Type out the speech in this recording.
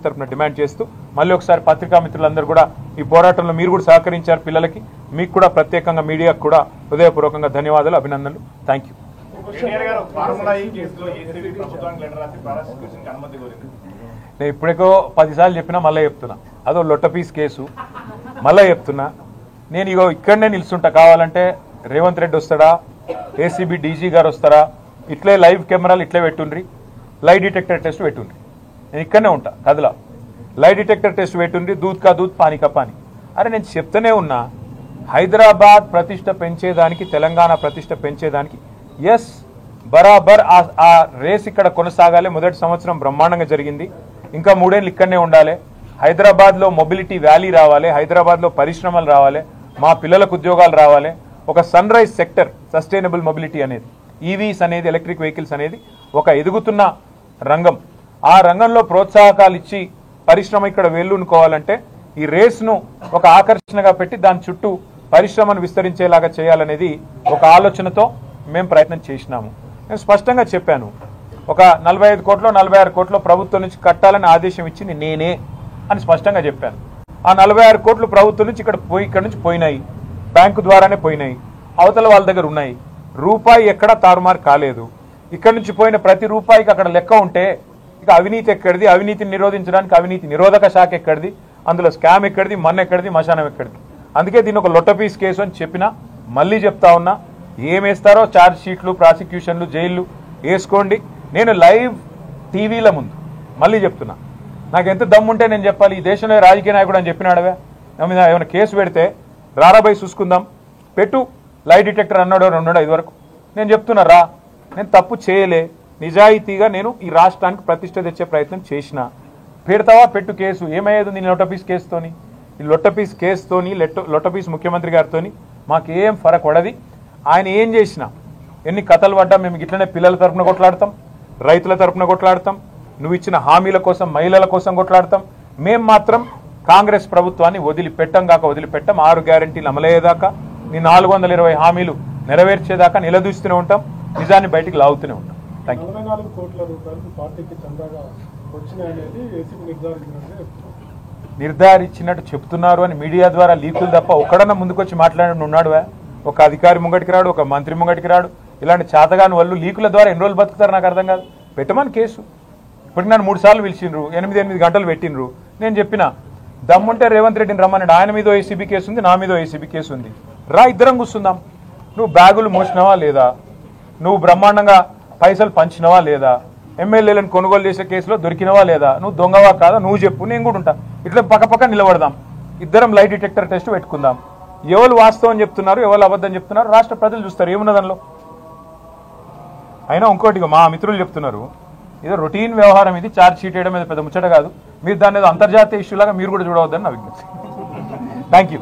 తరపున డిమాండ్ చేస్తూ మళ్ళీ ఒకసారి పత్రికా మిత్రులందరూ కూడా ఈ పోరాటంలో మీరు కూడా సహకరించారు పిల్లలకి మీకు కూడా ప్రత్యేకంగా మీడియాకు కూడా హృదయపూర్వకంగా ధన్యవాదాలు అభినందనలు థ్యాంక్ యూ నేను ఇప్పటికో 10 సార్లు చెప్పినా మళ్ళీ చెప్తున్నా అదో లొట్ట పీస్ కేసు మళ్ళీ చెప్తున్నా నేను ఇగో ఇక్కడనే నిల్చుంటా కావాలంటే రేవంత్ రెడ్డి వస్తాడా ఏసీబీ డీజీ గారు వస్తారా ఇట్లే లైవ్ కెమెరాలు ఇట్లే పెట్టుండ్రి లై డిటెక్టర్ టెస్ట్ పెట్టుండ్రి నేను ఇక్కడనే ఉంటా కదలా లై డిటెక్టర్ టెస్ట్ పెట్టుండ్రి దూద్ కా దూద్ పానీ కా పానీ అరే నేను చెప్తూనే ఉన్నా హైదరాబాద్ ప్రతిష్ట పెంచేదానికి తెలంగాణ ప్రతిష్ట పెంచేదానికి ఎస్ బరాబర్ ఆ రేస్ ఇక్కడ కొనసాగాలి మొదటి సంవత్సరం బ్రహ్మాండంగా జరిగింది ఇంకా 3 ఏళ్ళు ఇక్కడనే ఉండాలి హైదరాబాద్లో మొబిలిటీ వ్యాలీ రావాలి హైదరాబాద్లో పరిశ్రమలు రావాలి మా పిల్లలకు ఉద్యోగాలు రావాలి ఒక sunrise sector sustainable mobility అనేది ఈవీస్ అనేది ఎలక్ట్రిక్ వెహికల్స్ అనేది ఒక ఎదుగుతున్న రంగం ఆ రంగంలో ప్రోత్సాహకాలు ఇచ్చి పరిశ్రమ ఇక్కడ వేళ్ళూనుకోవాలంటే ఈ రేస్ను ఒక ఆకర్షణగా పెట్టి దాని చుట్టూ పరిశ్రమను విస్తరించేలాగా చేయాలనేది ఒక ఆలోచనతో మేము ప్రయత్నం చేసినాము నేను స్పష్టంగా చెప్పాను ఒక 45 కోట్లు 46 కోట్లు ప్రభుత్వం నుంచి కట్టాలని ఆదేశం ఇచ్చింది నేనే అని స్పష్టంగా చెప్పాను ఆ 46 కోట్లు ప్రభుత్వం నుంచి ఇక్కడ నుంచి పోయినాయి బ్యాంకు ద్వారానే పోయినాయి అవతల వాళ్ళ దగ్గర ఉన్నాయి రూపాయి ఎక్కడా తారుమారు కాలేదు ఇక్కడ నుంచి పోయిన ప్రతి రూపాయికి అక్కడ లెక్క ఉంటే ఇక అవినీతి ఎక్కడిది అవినీతిని నిరోధించడానికి అవినీతి నిరోధక శాఖ ఎక్కడిది అందులో స్కామ్ ఎక్కడిది మన్ ఎక్కడిది మశానం ఎక్కడిది అందుకే దీన్ని ఒక లొట్టపీస్ కేసు అని చెప్పినా మళ్ళీ చెప్తా ఉన్నా ఏమేస్తారో ఛార్జ్ షీట్లు ప్రాసిక్యూషన్లు జైళ్లు వేసుకోండి నేను లైవ్ టీవీల ముందు మళ్ళీ చెప్తున్నా నాకు ఎంత దమ్ముంటే నేను చెప్పాలి ఈ దేశంలో రాజకీయ నాయకుడు అని చెప్పినాడవే నా మీద ఏమైనా కేసు పెడితే రారాబై చూసుకుందాం పెట్టు లై డిటెక్టర్ అన్నాడో 2 వరకు నేను చెప్తున్నా రా నేను తప్పు చేయలే నిజాయితీగా నేను ఈ రాష్ట్రానికి ప్రతిష్ట తెచ్చే ప్రయత్నం చేసిన పెడతావా పెట్టు కేసు ఏమయ్యేది నీ లొట్టపీస్ కేసుతోని ఈ లొట్టపీస్ కేసుతోని లొట్టపీస్ ముఖ్యమంత్రి గారితోని మాకేం ఫరక్ పడది ఆయన ఏం చేసినా ఎన్ని కథలు పడ్డా మేము ఇట్లనే పిల్లల తరపున కొట్లాడతాం రైతుల తరపున కొట్లాడతాం నువ్వు ఇచ్చిన హామీల కోసం మహిళల కోసం కొట్లాడతాం మేం మాత్రం కాంగ్రెస్ ప్రభుత్వాన్ని వదిలిపెట్టం కాక వదిలిపెట్టాం 6 గ్యారంటీలు అమలయ్యేదాకా నీ 420 హామీలు నెరవేర్చేదాకా నిలదూస్తూనే ఉంటాం నిజాన్ని బయటికి లాగుతూనే ఉంటాం థ్యాంక్ యూ నిర్ధారించినట్టు చెప్తున్నారు అని మీడియా ద్వారా లీకులు తప్ప ఒక్కడన్నా ముందుకొచ్చి మాట్లాడినట్టు ఉన్నాడు ఒక అధికారి ముంగటికి రాడు ఒక మంత్రి ముంగటికి రాడు ఇలాంటి చేతగాని వాళ్ళు లీకుల ద్వారా ఎన్ని రోజులు బతుకుతారు నాకు అర్థం కాదు పెట్టమని కేసు ఇప్పటికి నన్ను 3 సార్లు పిలిచిండ్రు 8 గంటలు పెట్టినరు నేను చెప్పిన దమ్ముంటే రేవంత్ రెడ్డిని రమ్మన్నాడు ఆయన మీద ఏసీబీ కేసు ఉంది నా మీద ఏసీబీ కేసు ఉంది రా ఇద్దరం కూర్చుందాం నువ్వు బ్యాగులు మోసినవా లేదా నువ్వు బ్రహ్మాండంగా పైసలు పంచినవా లేదా ఎమ్మెల్యేలను కొనుగోలు చేసే కేసులో దొరికినవా లేదా నువ్వు దొంగవా కాదా నువ్వు చెప్పు నేను కూడా ఉంటా ఇట్లా పక్క నిలబడదాం ఇద్దరం లై డిటెక్టర్ టెస్ట్ పెట్టుకుందాం ఎవరు వాస్తవం చెప్తున్నారు ఎవరు అబద్ధం చెప్తున్నారు రాష్ట్ర ప్రజలు చూస్తారు ఏమున్న దానిలో అయినా ఇంకోటి మా మిత్రులు చెప్తున్నారు ఏదో రొటీన్ వ్యవహారం ఇది ఛార్జ్ షీట్ వేయడం మీద పెద్ద ముచ్చట కాదు మీరు దాని ఏదో అంతర్జాతీయ ఇష్యూలాగా మీరు కూడా చూడవద్దని నా విజ్ఞప్తి థ్యాంక్ యూ